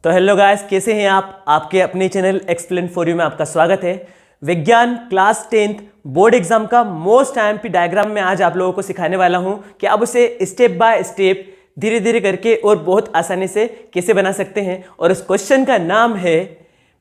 तो hello guys, कैसे हैं आप? आपके अपने चैनल एक्सप्लेन फॉर यू में आपका स्वागत है। विज्ञान क्लास 10th बोर्ड एग्जाम का मोस्ट आईएमपी डायग्राम में आज आप लोगों को सिखाने वाला हूं कि आप उसे स्टेप बाय स्टेप धीरे धीरे करके और बहुत आसानी से कैसे बना सकते हैं। और उस क्वेश्चन का नाम है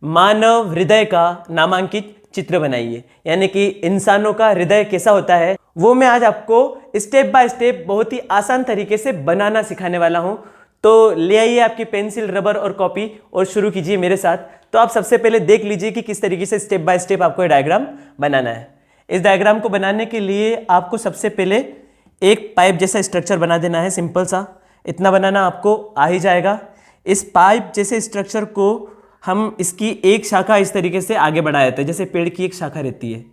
मानव हृदय का नामांकित चित्र बनाइए, यानी कि इंसानों का हृदय कैसा होता है वो मैं आज आपको स्टेप बाय स्टेप बहुत ही आसान तरीके से बनाना सिखाने वाला हूं। तो ले आइए आपकी पेंसिल, रबर और कॉपी और शुरू कीजिए मेरे साथ। तो आप सबसे पहले देख लीजिए कि किस तरीके से स्टेप बाय स्टेप आपको ये डायग्राम बनाना है। इस डायग्राम को बनाने के लिए आपको सबसे पहले एक पाइप जैसा स्ट्रक्चर बना देना है। सिंपल सा इतना बनाना आपको आ ही जाएगा। इस पाइप जैसे स्ट्रक्चर को हम इसकी एक शाखा इस तरीके से आगे बढ़ा देते हैं, जैसे पेड़ की एक शाखा रहती है,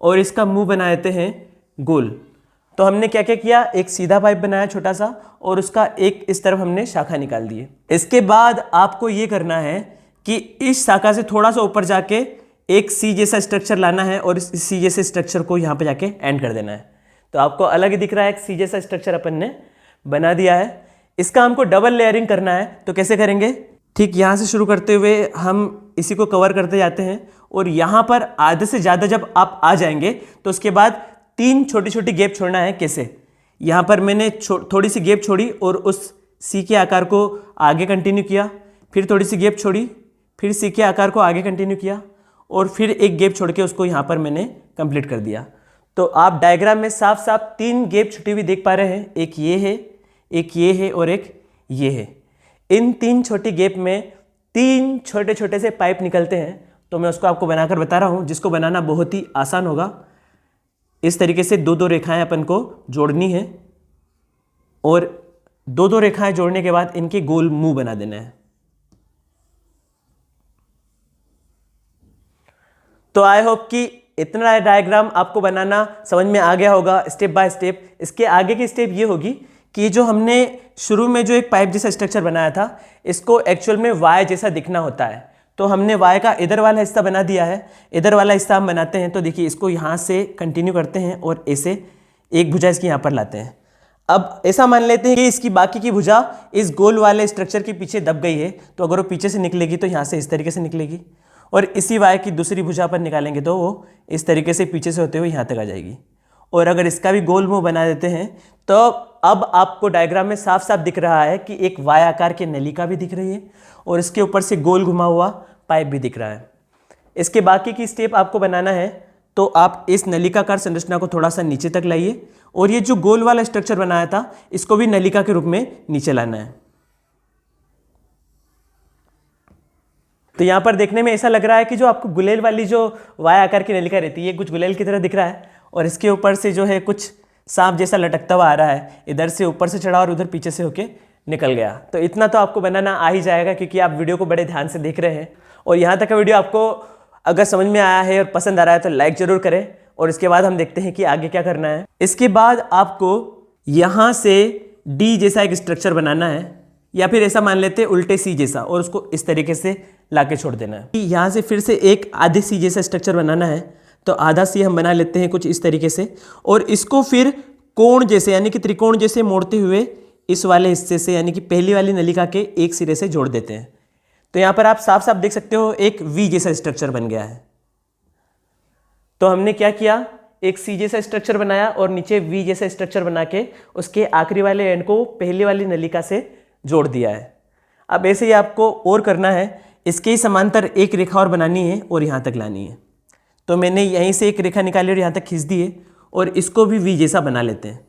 और इसका मुंह बना देते हैं गोल। तो हमने क्या क्या किया, एक सीधा पाइप बनाया छोटा सा, और उसका एक इस तरफ हमने शाखा निकाल दी है। इसके बाद आपको ये करना है कि इस शाखा से थोड़ा सा ऊपर जाके एक सी जैसा स्ट्रक्चर लाना है और इस सी जैसे स्ट्रक्चर को यहाँ पे जाके एंड कर देना है। तो आपको अलग ही दिख रहा है, एक सी जैसा स्ट्रक्चर अपन ने बना दिया है। इसका हमको डबल लेयरिंग करना है। तो कैसे करेंगे, ठीक यहाँ से शुरू करते हुए हम इसी को कवर करते जाते हैं, और यहाँ पर आधे से ज़्यादा जब आप आ जाएंगे तो उसके बाद 3 छोटी छोटी गैप छोड़ना है। कैसे, यहाँ पर मैंने थोड़ी सी गैप छोड़ी और उस सी के आकार को आगे कंटिन्यू किया, फिर थोड़ी सी गैप छोड़ी, फिर सी के आकार को आगे कंटिन्यू किया, और फिर एक गैप छोड़ के उसको यहाँ पर मैंने कंप्लीट कर दिया। तो आप डायग्राम में साफ साफ 3 गैप छुटी हुई देख पा रहे हैं। एक ये है, एक ये है और एक ये है। इन 3 छोटी गैप में 3 छोटे छोटे से पाइप निकलते हैं। तो मैं उसको आपको बनाकर बता रहा हूँ, जिसको बनाना बहुत ही आसान होगा। इस तरीके से 2-2 रेखाएं अपन को जोड़नी है, और 2-2 रेखाएं जोड़ने के बाद इनके गोल मुंह बना देना है। तो आई होप कि इतना डायग्राम आपको बनाना समझ में आ गया होगा स्टेप बाय स्टेप। इसके आगे की स्टेप ये होगी कि जो हमने शुरू में जो एक पाइप जैसा स्ट्रक्चर बनाया था, इसको एक्चुअल में वाई जैसा दिखना होता है। तो हमने वाई का इधर वाला हिस्सा बना दिया है, इधर वाला हिस्सा हम बनाते हैं। तो देखिए, इसको यहाँ से कंटिन्यू करते हैं और ऐसे एक भुजा इसकी यहाँ पर लाते हैं। अब ऐसा मान लेते हैं कि इसकी बाकी की भुजा इस गोल वाले स्ट्रक्चर के पीछे दब गई है। तो अगर वो पीछे से निकलेगी तो यहाँ से इस तरीके से निकलेगी, और इसी वाई की दूसरी भुजा पर निकालेंगे तो वो इस तरीके से पीछे से होते हुए यहाँ तक आ जाएगी। और अगर इसका भी गोल मुंह बना देते हैं तो अब आपको डायग्राम में साफ साफ दिख रहा है कि एक वाई आकार की नलिका भी दिख रही है, और इसके ऊपर से गोल घुमा हुआ पाइप भी दिख रहा है। इसके बाकी की स्टेप आपको बनाना है, तो आप इस नलिकाकार संरचना को थोड़ा सा नीचे तक लाइए, और ये जो गोल वाला स्ट्रक्चर बनाया था इसको भी नलिका के रूप में नीचे लाना है। तो यहाँ पर देखने में ऐसा लग रहा है कि जो आपको गुलेल वाली जो वाई आकार की नलिका रहती है, कुछ गुलेल की तरह दिख रहा है, और इसके ऊपर से जो है कुछ सांप जैसा लटकता हुआ आ रहा है। इधर से ऊपर से चढ़ा और उधर पीछे से होके निकल गया। तो इतना तो आपको बनाना आ ही जाएगा, क्योंकि आप वीडियो को बड़े ध्यान से देख रहे हैं। और यहाँ तक का वीडियो आपको अगर समझ में आया है और पसंद आ रहा है तो लाइक जरूर करें। और इसके बाद हम देखते हैं कि आगे क्या करना है। इसके बाद आपको यहाँ से डी जैसा एक स्ट्रक्चर बनाना है, या फिर ऐसा मान लेते हैं उल्टे सी जैसा, और उसको इस तरीके से लाके छोड़ देना है। यहाँ से फिर से एक आधे सी जैसा स्ट्रक्चर बनाना है। तो आधा सी हम बना लेते हैं कुछ इस तरीके से, और इसको फिर कोण जैसे यानी कि त्रिकोण जैसे मोड़ते हुए इस वाले हिस्से से, यानी कि पहली वाली नलिका के एक सिरे से जोड़ देते हैं। तो यहाँ पर आप साफ साफ देख सकते हो एक वी जैसा स्ट्रक्चर बन गया है। तो हमने क्या किया, एक सी जैसा स्ट्रक्चर बनाया और नीचे वी जैसा स्ट्रक्चर बना के उसके आखिरी वाले एंड को पहली वाली नलिका से जोड़ दिया है। अब ऐसे ही आपको और करना है। इसके ही समांतर एक रेखा और बनानी है और यहाँ तक लानी है। तो मैंने यहीं से एक रेखा निकाली और यहाँ तक खींच दी है, और इसको भी वी जैसा बना लेते हैं।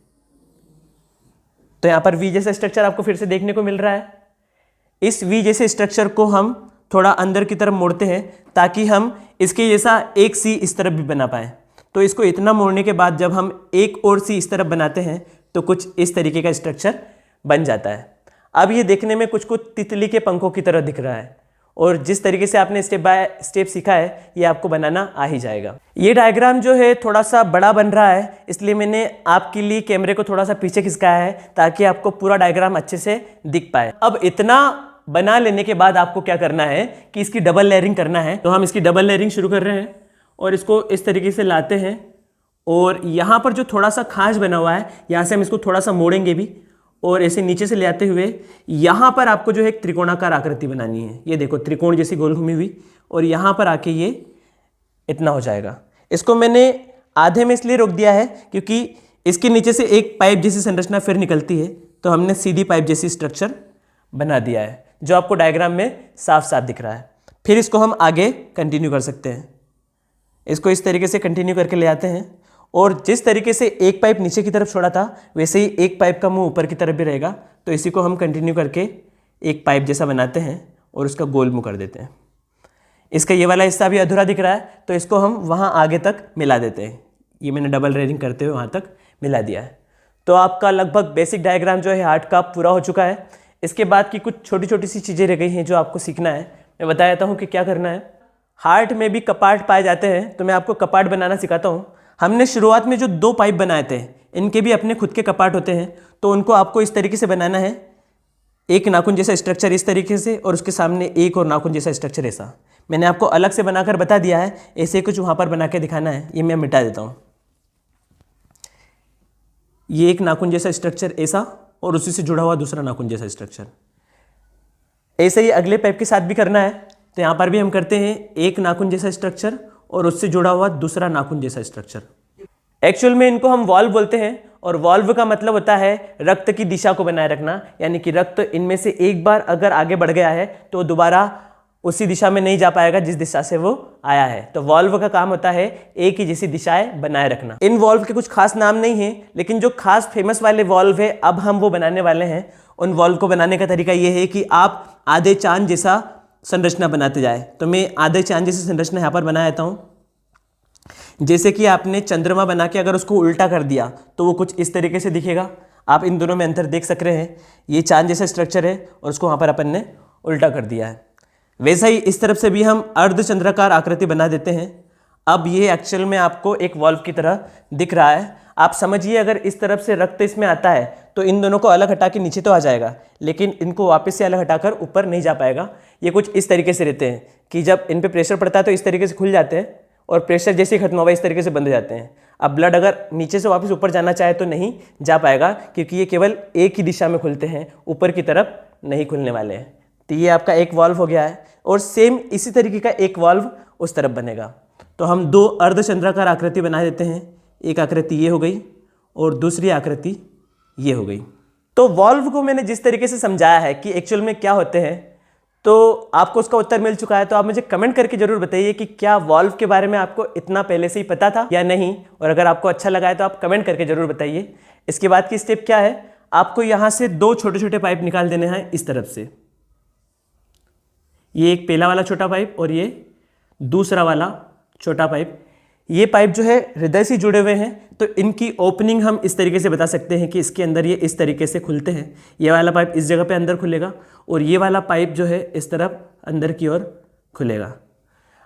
तो यहाँ पर वी जैसा स्ट्रक्चर आपको फिर से देखने को मिल रहा है। इस वी जैसे स्ट्रक्चर को हम थोड़ा अंदर की तरफ मोड़ते हैं, ताकि हम इसके जैसा एक सी इस तरफ भी बना पाए। तो इसको इतना मोड़ने के बाद जब हम एक और सी इस तरफ बनाते हैं तो कुछ इस तरीके का स्ट्रक्चर बन जाता है। अब ये देखने में कुछ कुछ तितली के पंखों की तरह दिख रहा है, और जिस तरीके से आपने स्टेप बाय स्टेप सीखा है ये आपको बनाना आ ही जाएगा। ये डायग्राम जो है थोड़ा सा बड़ा बन रहा है, इसलिए मैंने आपके लिए कैमरे को थोड़ा सा पीछे खिसकाया है, ताकि आपको पूरा डायग्राम अच्छे से दिख पाए। अब इतना बना लेने के बाद आपको क्या करना है कि इसकी डबल लेयरिंग करना है। तो हम इसकी डबल लेयरिंग शुरू कर रहे हैं, और इसको इस तरीके से लाते हैं, और यहाँ पर जो थोड़ा सा खाज बना हुआ है यहाँ से हम इसको थोड़ा सा मोड़ेंगे भी, और ऐसे नीचे से ले आते हुए यहाँ पर आपको जो है एक त्रिकोणाकार आकृति बनानी है। ये देखो त्रिकोण जैसी गोल घूमी हुई, और यहाँ पर आके ये इतना हो जाएगा। इसको मैंने आधे में इसलिए रोक दिया है क्योंकि इसके नीचे से एक पाइप जैसी संरचना फिर निकलती है, तो हमने सीधी पाइप जैसी स्ट्रक्चर बना दिया है जो आपको डायग्राम में साफ साफ दिख रहा है। फिर इसको हम आगे कंटिन्यू कर सकते हैं। इसको इस तरीके से कंटिन्यू करके ले आते हैं, और जिस तरीके से एक पाइप नीचे की तरफ छोड़ा था वैसे ही एक पाइप का मुंह ऊपर की तरफ भी रहेगा। तो इसी को हम कंटिन्यू करके एक पाइप जैसा बनाते हैं और उसका गोल मुंह कर देते हैं। इसका ये वाला हिस्सा भी अधूरा दिख रहा है, तो इसको हम वहाँ आगे तक मिला देते हैं। ये मैंने डबल रेयरिंग करते हुए वहाँ तक मिला दिया है। तो आपका लगभग बेसिक डायग्राम जो है हार्ट का पूरा हो चुका है। इसके बाद की कुछ छोटी छोटी सी चीज़ें रह गई हैं जो आपको सीखना है। मैं बता देता हूँ कि क्या करना है। हार्ट में भी कपाट पाए जाते हैं, तो मैं आपको कपाट बनाना सिखाता हूँ। हमने शुरुआत में जो 2 पाइप बनाए थे, इनके भी अपने खुद के कपाट होते हैं, तो उनको आपको इस तरीके से बनाना है। एक नाखून जैसा स्ट्रक्चर इस तरीके से, और उसके सामने एक और नाखून जैसा स्ट्रक्चर ऐसा। मैंने आपको अलग से बनाकर बता दिया है, ऐसे कुछ वहाँ पर बना के दिखाना है। ये मैं मिटा देता हूँ। ये एक नाखून जैसा स्ट्रक्चर ऐसा, और उसी से जुड़ा हुआ दूसरा नाखून जैसा स्ट्रक्चर। ऐसे ही अगले पाइप के साथ भी करना है। तो यहाँ पर भी हम करते हैं एक नाखून जैसा स्ट्रक्चर और उससे जुड़ा हुआ दूसरा नाखून जैसा स्ट्रक्चर। एक्चुअल में इनको हम वॉल्व बोलते हैं, और वॉल्व का मतलब होता है रक्त की दिशा को बनाए रखना, यानी कि रक्त इनमें से एक बार अगर आगे बढ़ गया है तो दोबारा उसी दिशा में नहीं जा पाएगा जिस दिशा से वो आया है। तो वॉल्व का काम होता है एक ही जैसी दिशाएं बनाए रखना। इन वॉल्व के कुछ खास नाम नहीं है, लेकिन जो खास फेमस वाले वॉल्व है अब हम वो बनाने वाले हैं। उन वॉल्व को बनाने का तरीका ये है कि आप आधे चांद जैसा संरचना बनाते जाए। तो मैं आधे चांद जैसी संरचना यहाँ पर बना देता हूँ। जैसे कि आपने चंद्रमा बना के अगर उसको उल्टा कर दिया तो वो कुछ इस तरीके से दिखेगा। आप इन दोनों में अंतर देख सक रहे हैं। ये चांद जैसा स्ट्रक्चर है और उसको वहाँ पर अपन ने उल्टा कर दिया है। वैसा ही इस तरफ से भी हम अर्धचंद्राकार आकृति बना देते हैं। अब ये एक्चुअल में आपको एक वॉल्व की तरह दिख रहा है। आप समझिए अगर इस तरफ से रक्त इसमें आता है तो इन दोनों को अलग हटा के नीचे तो आ जाएगा, लेकिन इनको वापस से अलग हटाकर ऊपर नहीं जा पाएगा। ये कुछ इस तरीके से रहते हैं कि जब इन पे प्रेशर पड़ता है तो इस तरीके से खुल जाते हैं, और प्रेशर जैसे ही खत्म हुआ इस तरीके से बंद हो जाते हैं। अब ब्लड अगर नीचे से वापस ऊपर जाना चाहे तो नहीं जा पाएगा, क्योंकि ये केवल एक ही दिशा में खुलते हैं, ऊपर की तरफ नहीं खुलने वाले हैं। तो ये आपका एक वॉल्व हो गया है, और सेम इसी तरीके का एक वॉल्व उस तरफ बनेगा। तो हम 2 अर्धचंद्राकार आकृति बना देते हैं। एक आकृति ये हो गई और दूसरी आकृति ये हो गई। तो वॉल्व को मैंने जिस तरीके से समझाया है कि एक्चुअल में क्या होते हैं, तो आपको उसका उत्तर मिल चुका है। तो आप मुझे कमेंट करके जरूर बताइए कि क्या वॉल्व के बारे में आपको इतना पहले से ही पता था या नहीं, और अगर आपको अच्छा लगा है तो आप कमेंट करके जरूर बताइए। इसके बाद की स्टेप क्या है, आपको यहाँ से 2 छोटे छोटे पाइप निकाल देने हैं इस तरफ से। ये एक पहला वाला छोटा पाइप और ये दूसरा वाला छोटा पाइप। ये पाइप जो है हृदय से जुड़े हुए हैं, तो इनकी ओपनिंग हम इस तरीके से बता सकते हैं कि इसके अंदर ये इस तरीके से खुलते हैं। ये वाला पाइप इस जगह पे अंदर खुलेगा, और ये वाला पाइप जो है इस तरफ अंदर की ओर खुलेगा।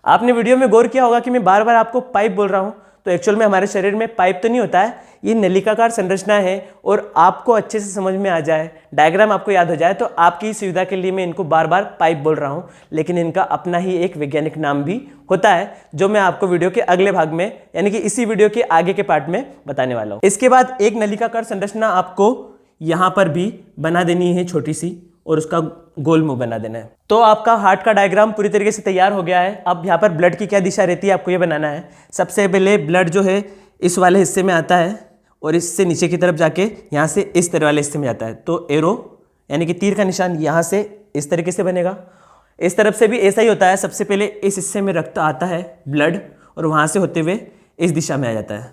आपने वीडियो में गौर किया होगा कि मैं बार बार आपको पाइप बोल रहा हूँ, तो एक्चुअल में हमारे शरीर में पाइप तो नहीं होता है, ये नलिकाकार संरचना है। और आपको अच्छे से समझ में आ जाए, डायग्राम आपको याद हो जाए, तो आपकी सुविधा के लिए मैं इनको बार बार पाइप बोल रहा हूँ, लेकिन इनका अपना ही एक वैज्ञानिक नाम भी होता है, जो मैं आपको वीडियो के अगले भाग में, यानी कि इसी वीडियो के आगे के पार्ट में बताने वाला हूँ। इसके बाद एक नलिकाकार संरचना आपको यहाँ पर भी बना देनी है छोटी सी, और उसका गोल मुंह बना देना है। तो आपका हार्ट का डायग्राम पूरी तरीके से तैयार हो गया है। अब यहाँ पर ब्लड की क्या दिशा रहती है आपको ये बनाना है। सबसे पहले ब्लड जो है इस वाले हिस्से में आता है, और इससे नीचे की तरफ जाके यहाँ से इस तरह वाले हिस्से में आता है। तो एरो यानी कि तीर का निशान यहाँ से इस तरीके से बनेगा। इस तरफ से भी ऐसा ही होता है। सबसे पहले इस हिस्से में रक्त आता है ब्लड, और वहाँ से होते हुए इस दिशा में आ जाता है।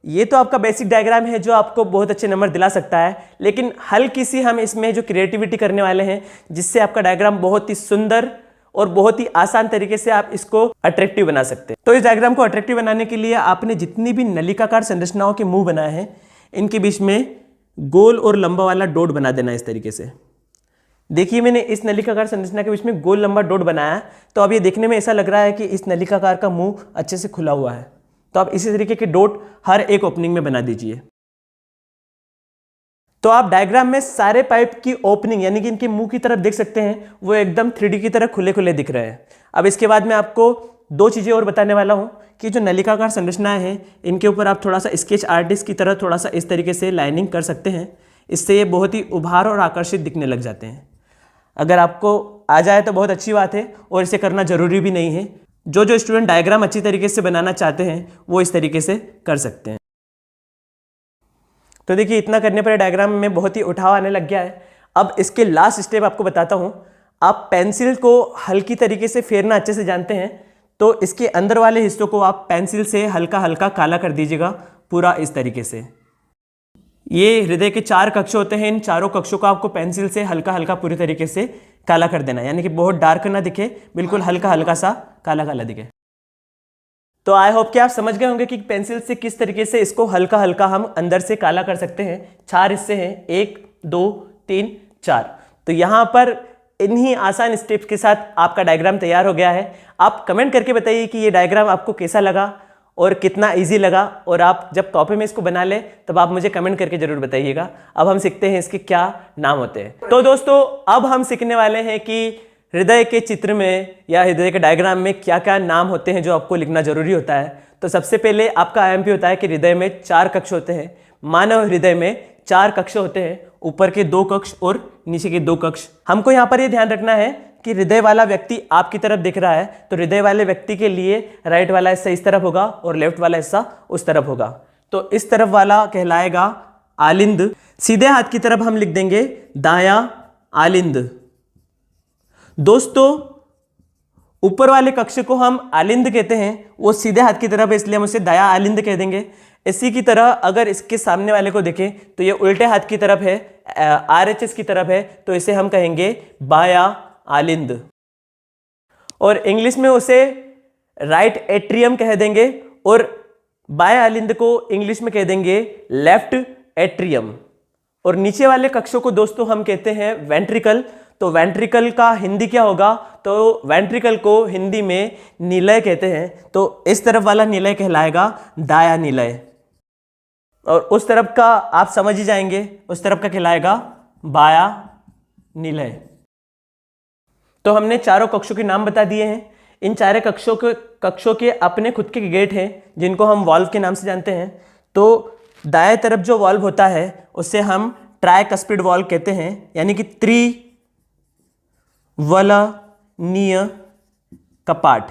ये तो आपका बेसिक डायग्राम है जो आपको बहुत अच्छे नंबर दिला सकता है, लेकिन हल्की सी हम इसमें जो क्रिएटिविटी करने वाले हैं, जिससे आपका डायग्राम बहुत ही सुंदर और बहुत ही आसान तरीके से आप इसको अट्रैक्टिव बना सकते हैं। तो इस डायग्राम को अट्रैक्टिव बनाने के लिए आपने जितनी भी नलिकाकार संरचनाओं के मुंह बनाए हैं, इनके बीच में गोल और लंबा वाला डॉट बना देना इस तरीके से। देखिए मैंने इस नलिकाकार संरचना के बीच में गोल लंबा डॉट बनाया, तो अब ये देखने में ऐसा लग रहा है कि इस नलिकाकार का मुंह अच्छे से खुला हुआ है। तो आप इसी तरीके के डॉट हर एक ओपनिंग में बना दीजिए। तो आप डायग्राम में सारे पाइप की ओपनिंग यानी कि इनके मुंह की तरफ देख सकते हैं, वो एकदम 3D की तरह खुले खुले दिख रहे हैं। अब इसके बाद मैं आपको 2 चीज़ें और बताने वाला हूं कि जो नलिकाकार संरचनाएं हैं, इनके ऊपर आप थोड़ा सा स्केच आर्टिस्ट की तरह थोड़ा सा इस तरीके से लाइनिंग कर सकते हैं। इससे ये बहुत ही उभार और आकर्षित दिखने लग जाते हैं। अगर आपको आ जाए तो बहुत अच्छी बात है, और इसे करना जरूरी भी नहीं है। जो स्टूडेंट डायग्राम अच्छी तरीके से बनाना चाहते हैं वो इस तरीके से कर सकते हैं। तो देखिए, इतना करने पर डायग्राम में बहुत ही उठाव आने लग गया है। अब इसके लास्ट स्टेप आपको बताता हूँ। आप पेंसिल को हल्की तरीके से फेरना अच्छे से जानते हैं, तो इसके अंदर वाले हिस्सों को आप पेंसिल से हल्का हल्का काला कर दीजिएगा, पूरा इस तरीके से। ये हृदय के 4 कक्ष होते हैं, इन चारों कक्षों को आपको पेंसिल से हल्का हल्का पूरी तरीके से काला कर देना है, यानी कि बहुत डार्क ना दिखे, बिल्कुल हल्का हल्का सा काला काला दिखे। तो आई होप कि आप समझ गए होंगे कि पेंसिल से किस तरीके से इसको हल्का हल्का हम अंदर से काला कर सकते हैं। 4 हिस्से हैं, 1 2 3 4। तो यहाँ पर इन्हीं आसान स्टेप्स के साथ आपका डायग्राम तैयार हो गया है। आप कमेंट करके बताइए कि ये डायग्राम आपको कैसा लगा और कितना इजी लगा, और आप जब कॉपी में इसको बना ले तब आप मुझे कमेंट करके जरूर बताइएगा। अब हम सीखते हैं इसके क्या नाम होते हैं। तो दोस्तों, अब हम सीखने वाले हैं कि हृदय के चित्र में या हृदय के डायग्राम में क्या क्या नाम होते हैं जो आपको लिखना जरूरी होता है। तो सबसे पहले आपका आईएमपी होता है कि हृदय में 4 कक्ष होते हैं। मानव हृदय में 4 कक्ष होते हैं, ऊपर के 2 कक्ष और नीचे के 2 कक्ष। हमको यहाँ पर ये ध्यान रखना है कि हृदय वाला व्यक्ति आपकी तरफ दिख रहा है, तो हृदय वाले व्यक्ति के लिए राइट वाला हिस्सा इस तरफ होगा और लेफ्ट वाला हिस्सा उस तरफ होगा। तो इस तरफ वाला कहलाएगा आलिंद। सीधे हाथ की तरफ हम लिख देंगे दायां आलिंद। दोस्तों, ऊपर वाले कक्ष को हम आलिंद कहते हैं, वो सीधे हाथ की तरफ है, इसलिए हम उसे दायां आलिंद कह देंगे। इसी की तरह अगर इसके सामने वाले को देखें तो ये उल्टे हाथ की तरफ है, RHS की तरफ है, तो इसे हम कहेंगे बायां आलिंद। और इंग्लिश में उसे राइट एट्रियम कह देंगे, और बायां आलिंद को इंग्लिश में कह देंगे लेफ्ट एट्रियम। और नीचे वाले कक्षों को दोस्तों हम कहते हैं वेंट्रिकल। तो वेंट्रिकल का हिंदी क्या होगा? तो वेंट्रिकल को हिंदी में निलय कहते हैं। तो इस तरफ वाला निलय कहलाएगा दाया निलय, और उस तरफ का आप समझ ही जाएंगे, उस तरफ का कहलाएगा बाया निलय। तो हमने चारों कक्षों के नाम बता दिए हैं। इन चारों कक्षों के अपने खुद के गेट हैं, जिनको हम वॉल्व के नाम से जानते हैं। तो दाएं तरफ जो वॉल्व होता है उसे हम ट्राइकस्पिड वॉल्व कहते हैं, यानी कि त्रिवलनीय कपाट।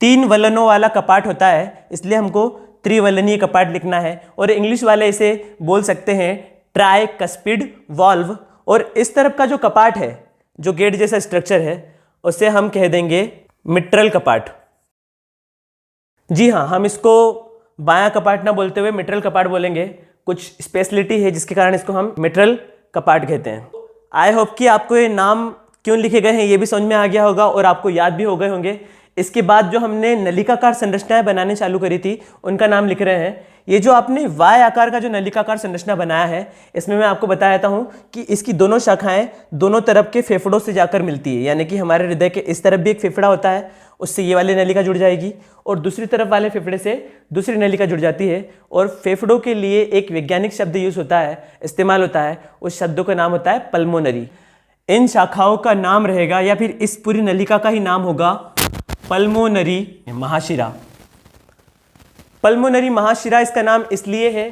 3 वलनों वाला कपाट होता है, इसलिए हमको त्रिवलनीय कपाट लिखना है। और इंग्लिश वाले इसे बोल सकते हैं ट्राइकस्पिड वॉल्व। और इस तरफ का जो कपाट है, जो गेट जैसा स्ट्रक्चर है, उसे हम कह देंगे मिट्रल कपाट। जी हाँ, हम इसको बायां कपाट ना बोलते हुए मिट्रल कपाट बोलेंगे। कुछ स्पेशलिटी है जिसके कारण इसको हम मिट्रल कपाट कहते हैं। आई होप कि आपको ये नाम क्यों लिखे गए हैं ये भी समझ में आ गया होगा और आपको याद भी हो गए होंगे। इसके बाद जो हमने नलिकाकार संरचनाएं बनाने चालू करी थी उनका नाम लिख रहे हैं। ये जो आपने वाय आकार का जो नलिकाकार संरचना बनाया है, इसमें मैं आपको बताया था हूँ कि इसकी दोनों शाखाएं दोनों तरफ के फेफड़ों से जाकर मिलती है, यानी कि हमारे हृदय के इस तरफ भी एक फेफड़ा होता है, उससे ये वाली नलिका जुड़ जाएगी, और दूसरी तरफ वाले फेफड़े से दूसरी नलिका जुड़ जाती है। और फेफड़ों के लिए एक वैज्ञानिक शब्द यूज होता है, इस्तेमाल होता है, उस शब्दों का नाम होता है पल्मोनरी। इन शाखाओं का नाम रहेगा, या फिर इस पूरी नलिका का ही नाम होगा पल्मोनरी महाशिरा। पल्मोनरी महाशिरा इसका नाम इसलिए है,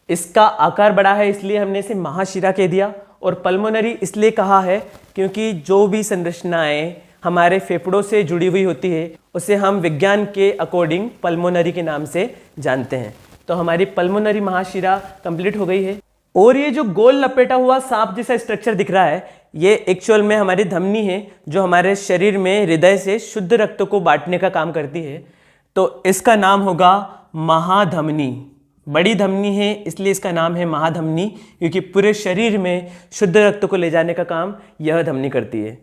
इसका आकार बड़ा है इसलिए हमने इसे महाशिरा कह दिया। और पल्मोनरी इसलिए कहा है क्योंकि जो भी संरचनाएं हमारे फेफड़ों से जुड़ी हुई होती है उसे हम विज्ञान के अकॉर्डिंग पल्मोनरी के नाम से जानते हैं। तो हमारी पल्मोनरी महाशिरा कंप्लीट हो गई है। और ये जो गोल लपेटा हुआ सांप जैसा स्ट्रक्चर दिख रहा है, ये एक्चुअल में हमारी धमनी है, जो हमारे शरीर में हृदय से शुद्ध रक्त को बांटने का काम करती है। तो इसका नाम होगा महाधमनी। बड़ी धमनी है इसलिए इसका नाम है महाधमनी, क्योंकि पूरे शरीर में शुद्ध रक्त को ले जाने का काम यह धमनी करती है।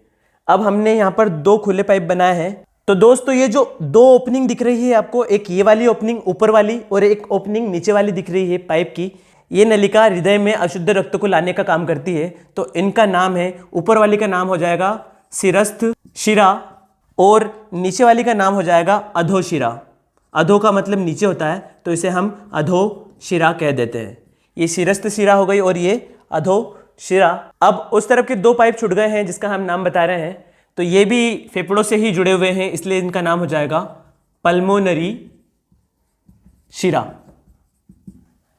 अब हमने यहाँ पर 2 खुले पाइप बनाए हैं। तो दोस्तों, ये जो 2 ओपनिंग दिख रही है आपको, एक ये वाली ओपनिंग ऊपर वाली और एक ओपनिंग नीचे वाली दिख रही है पाइप की, ये नलिका हृदय में अशुद्ध रक्त को लाने का काम करती है। तो इनका नाम है, ऊपर वाली का नाम हो जाएगा शिरस्थ शिरा और नीचे वाली का नाम हो जाएगा अधोशिरा। अधो का मतलब नीचे होता है, तो इसे हम अधोशिरा कह देते हैं। ये शिरस्थ शिरा हो गई और ये अधोशिरा। अब उस तरफ के 2 पाइप छूट गए हैं जिसका हम नाम बता रहे हैं, तो ये भी फेफड़ों से ही जुड़े हुए हैं, इसलिए इनका नाम हो जाएगा पल्मोनरी शिरा।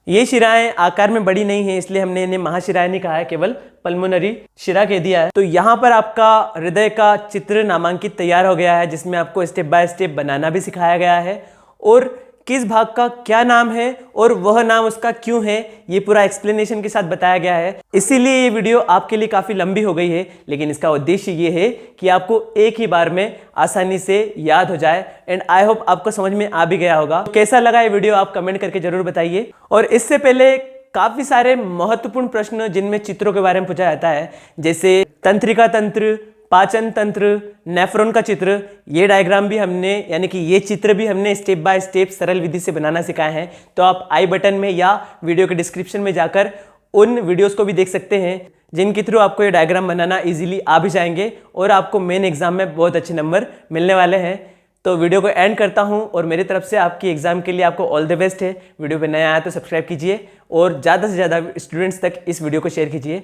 ये शिराएं आकार में बड़ी नहीं है, इसलिए हमने इन्हें महाशिराएं नहीं कहा है, केवल पल्मोनरी शिरा कह दिया है। तो यहाँ पर आपका हृदय का चित्र नामांकित तैयार हो गया है, जिसमें आपको स्टेप बाय स्टेप बनाना भी सिखाया गया है और किस भाग का क्या नाम है और वह नाम उसका क्यों है, ये पूरा एक्सप्लेनेशन के साथ बताया गया है। इसीलिए ये वीडियो आपके लिए काफ़ी लंबी हो गई है, लेकिन इसका उद्देश्य ये है कि आपको एक ही बार में आसानी से याद हो जाए। एंड आई होप आपको समझ में आ भी गया होगा। तो कैसा लगा ये वीडियो आप कमेंट करके जरूर बताइए। और इससे पहले काफ़ी सारे महत्वपूर्ण प्रश्न जिनमें चित्रों के बारे में पूछा जाता है, जैसे तंत्रिका तंत्र, पाचन तंत्र, नेफ्रॉन का चित्र, ये डायग्राम भी हमने यानी कि ये चित्र भी हमने स्टेप बाय स्टेप सरल विधि से बनाना सिखाए हैं। तो आप आई बटन में या वीडियो के डिस्क्रिप्शन में जाकर उन वीडियोस को भी देख सकते हैं, जिनके थ्रू आपको ये डायग्राम बनाना इजीली आ भी जाएंगे और आपको मेन एग्जाम में बहुत अच्छे नंबर मिलने वाले हैं। तो वीडियो को एंड करता हूं और मेरी तरफ से आपकी एग्जाम के लिए आपको ऑल द बेस्ट है। वीडियो पे नया आया तो सब्सक्राइब कीजिए और ज़्यादा से ज़्यादा स्टूडेंट्स तक इस वीडियो को शेयर कीजिए।